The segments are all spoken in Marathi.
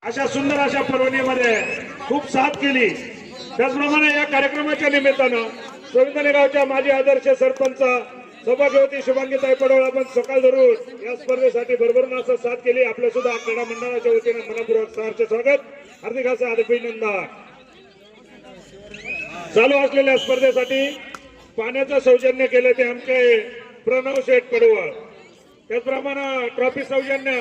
अशा सुंदर अशा पर्वणीमध्ये खूप साथ केली। त्याचप्रमाणे या कार्यक्रमाच्या निमित्तानं सोविंदने गावच्या माजी आदर्श सरपंच सौभाग्यवती शुभांगीताई पडवळ आपण सकाळ धरून या स्पर्धेसाठी भरभरून असं साथ केली। आपल्या सुद्धा क्रीडा मंडळाच्या वतीने मनपूर्वक सहर्ष स्वागत, हार्दिक असं अभिनंदन। चालू असलेल्या स्पर्धेसाठी पाण्याचं सौजन्य केलं ते आमचे प्रणव शेठ पडवळ। त्याचप्रमाणे ट्रॉफी सौजन्य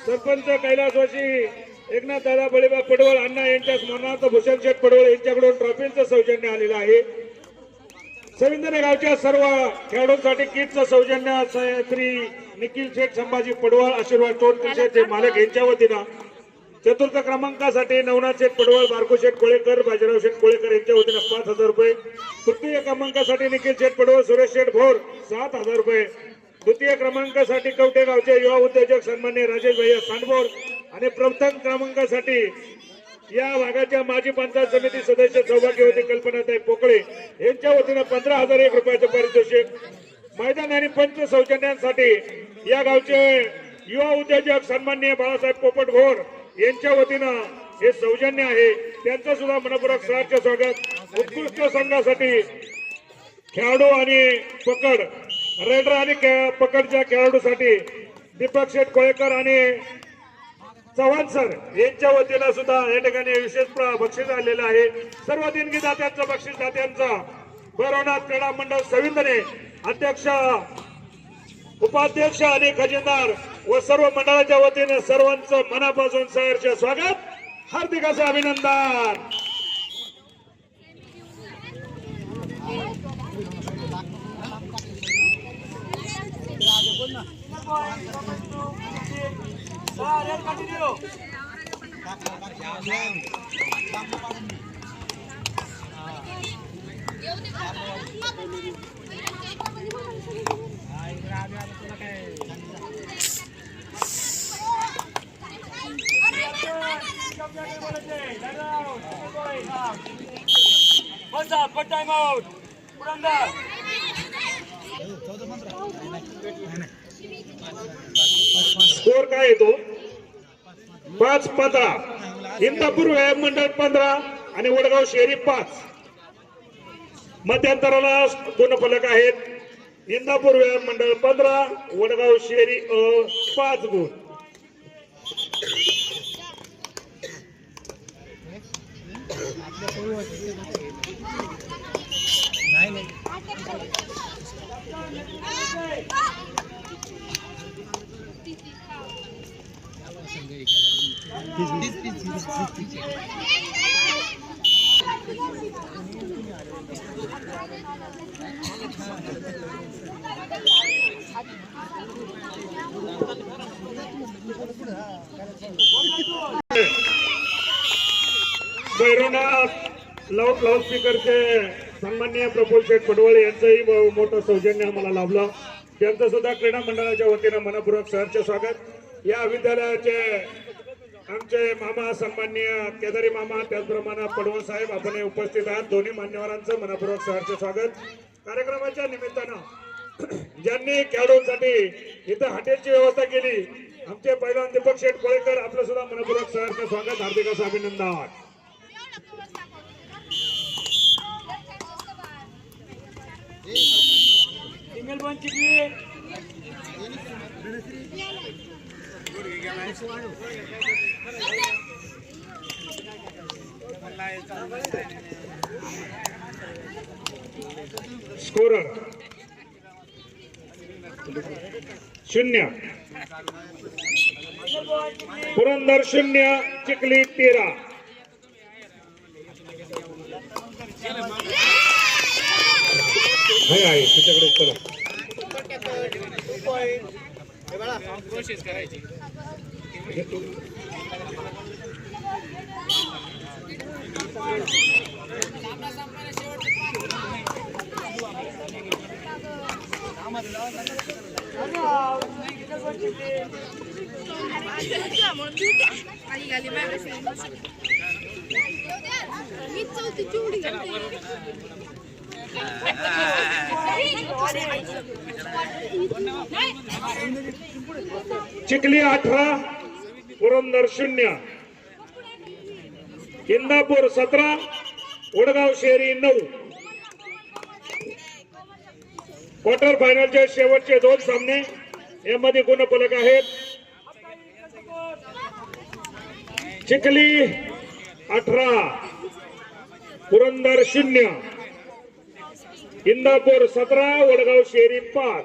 सरपंच कैलासवासी एकनाथ दादा बळीबा पडवळ अण्णा यांच्या स्मरणार्थ भूषण शेठ पडवळ यांच्याकडून ट्रॉफीचं सौजन्य आलेलं आहे। सोविंदने गावच्या सर्व खेळाडूंसाठी किटचं सौजन्य श्री निखिल शेठ संभाजी पडवळ आशीर्वाद टोन शेठ मालक यांच्या वतीनं चतुर्थ क्रमांकासाठी नवनाथ शेठ पडवळ, बारको शेठ कोळेकर, बाजीराव शेठ कोळेकर यांच्या वतीनं 5,000 रुपये। तृतीय क्रमांकासाठी निखिल शेठ पडवळ, सुरेश शेठ भोर 7,000 रुपये। द्वितीय क्रमांकासाठी कवठे गावचे युवा उद्योजक सन्मान्य राजेश भैया सांडभोर आणि प्रथम क्रमांकासाठी या भागाच्या माजी पंचायत समिती सदस्य सौभाग्यवती कल्पनाताई पोकळे यांच्या वतीनं 15,001 रुपयाचं पारितोषिक। मैदान आणि पंच सौजन्यांसाठी या गावचे युवा उद्योजक सन्मान्य बाळासाहेब पोपट भोर यांच्या वतीनं हे सौजन्य आहे, त्यांचं सुद्धा मनपूर्वक सहर्ष स्वागत। उत्कृष्ट संघासाठी खेळाडू आणि पकड रेडर आणि पकडच्या खेळाडूसाठी दीपक शेठ कोळेकर आणि चव्हाण सर यांच्या वतीनं सुद्धा या ठिकाणी विशेष बक्षीस आलेलं आहे। सर्व देणगी दात्यांचं बक्षीस दात्यांचा भैरवनाथ क्रीडा मंडळ सोविंदने अध्यक्ष, उपाध्यक्ष आणि खजिनदार व सर्व मंडळाच्या वतीने सर्वांचं मनापासून सहर्ष स्वागत, हार्दिक असं अभिनंदन। स्कोर काय येतो? 5-15। इंदापूर व्यायाम मंडळ 15 आणि वडगाव शहरी 5। मध्यंतराला गुणफलक आहेत। इंदापूर व्यायाम मंडळ 15, वडगाव शहरी 5 गुण। भैरवनाथ लाऊड स्पीकरचे सन्माननीय प्रफुल्ल शेठ पडवळ यांचंही मोठं सौजन्य आम्हाला लाभलं, त्यांचं सुद्धा क्रीडा मंडळाच्या वतीनं मनपूर्वक सहर्ष स्वागत। या विद्यालयाचे आमचे मामा सन्माननीय केदारी मामा, त्याचप्रमाणे पडवळ साहेब आपण उपस्थित आहात, दोन्ही मान्यवरांचं मनपूर्वक सहर्ष स्वागत। कार्यक्रमाच्या निमित्तानं ज्यांनी खेळाडूंसाठी इथं हॉटेलची व्यवस्था केली आमचे पैलवान दीपक शेठ कोळेकर, आपलं सुद्धा मनपूर्वक सहर्ष स्वागत, हार्दिक असं अभिनंदन। स्कोरर 0, पुरंदर 0, चिखली 13। आहे तुझ्याकडे चला कोशिश करायची। चिखली 18, पुरंदर 0। इंदापूर 17 वडगाव शेरी 9. क्वार्टर फायनलचे शेवटचे 2 सामने यामध्ये गुणफलक आहेत. चिखली 18 पुरंदर 0. इंदापूर 17 वडगाव शेरी 5.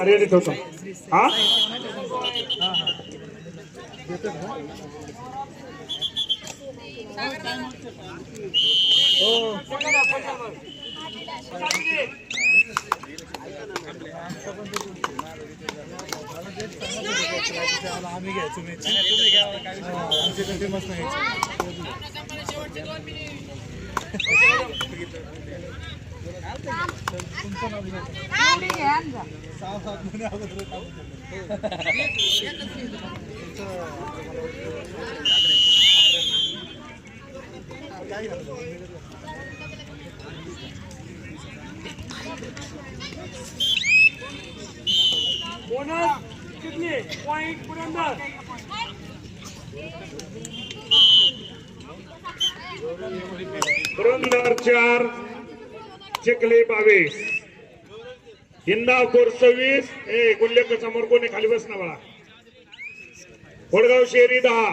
रेडी ठेवतो. हा आम्ही घ्यायचो बोनस कितने पॉइंट पुरंदर पुरंदर 4 चिखली 22. इंदापूर 26 गुल्लेक समोर कोणी खाली बस ना बाळा. वडगाव शेरी 10.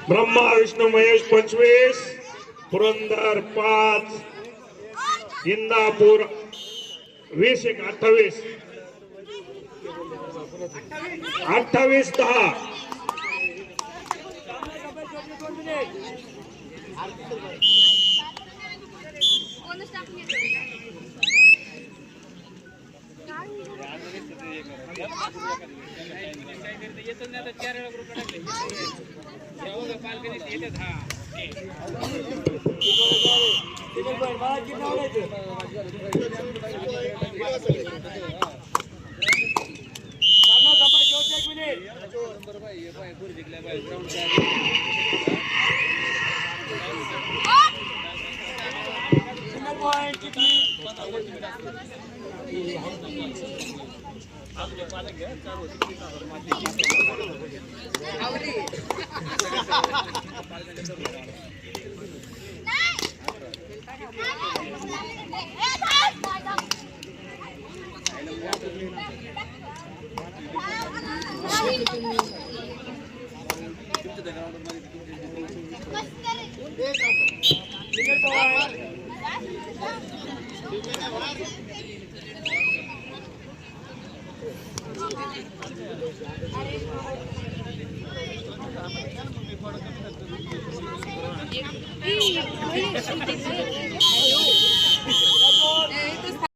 ब्रह्मा विष्णू महेश 25 पुरंदर 5 इंदापूर 20 28 10.